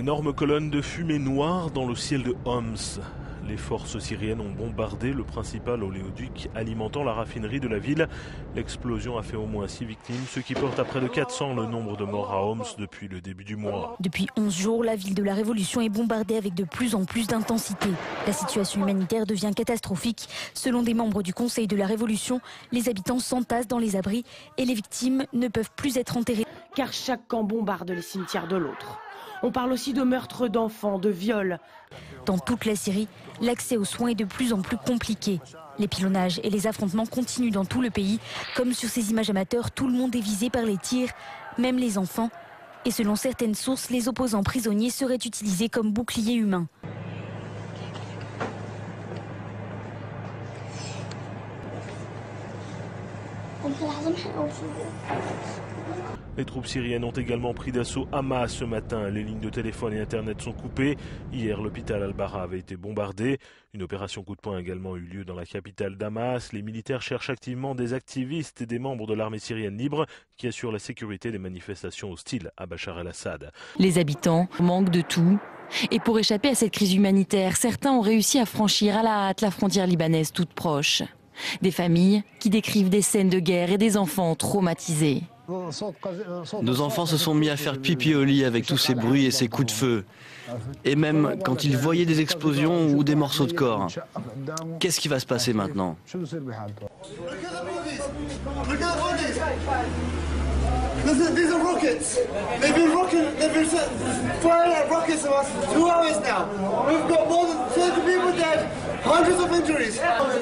D'énormes colonnes de fumée noire dans le ciel de Homs. Les forces syriennes ont bombardé le principal oléoduc alimentant la raffinerie de la ville. L'explosion a fait au moins 6 victimes, ce qui porte à près de 400 le nombre de morts à Homs depuis le début du mois. Depuis 11 jours, la ville de la Révolution est bombardée avec de plus en plus d'intensité. La situation humanitaire devient catastrophique. Selon des membres du Conseil de la Révolution, les habitants s'entassent dans les abris et les victimes ne peuvent plus être enterrées. Car chaque camp bombarde les cimetières de l'autre. On parle aussi de meurtres d'enfants, de viols. Dans toute la Syrie, l'accès aux soins est de plus en plus compliqué. Les pilonnages et les affrontements continuent dans tout le pays. Comme sur ces images amateurs, tout le monde est visé par les tirs, même les enfants. Et selon certaines sources, les opposants prisonniers seraient utilisés comme boucliers humains. Les troupes syriennes ont également pris d'assaut Hama ce matin. Les lignes de téléphone et internet sont coupées. Hier, l'hôpital Al-Bara avait été bombardé. Une opération coup de poing a également eu lieu dans la capitale Damas. Les militaires cherchent activement des activistes et des membres de l'armée syrienne libre qui assurent la sécurité des manifestations hostiles à Bachar el-Assad. Les habitants manquent de tout. Et pour échapper à cette crise humanitaire, certains ont réussi à franchir à la hâte la frontière libanaise toute proche. Des familles qui décrivent des scènes de guerre et des enfants traumatisés. Nos enfants se sont mis à faire pipi au lit avec tous ces bruits et ces coups de feu. Et même quand ils voyaient des explosions ou des morceaux de corps. Qu'est-ce qui va se passer maintenant ? These are rockets. They've been firing at rockets at us for 2 hours now. We've got more than 30 people dead, hundreds of injuries.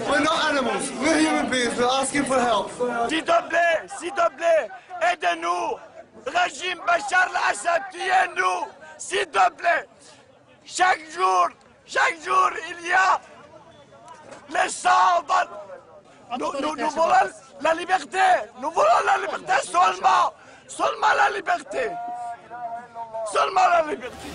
We're not animals. We're human beings. We're asking for help. S'il te plaît, aidez-nous. Régime Bachar el-Assad, tuez-nous. S'il te plaît. Chaque jour, il y a les sang. Nous voulons la liberté. Nous voulons la liberté seulement. Seulement la liberté. Seulement la liberté.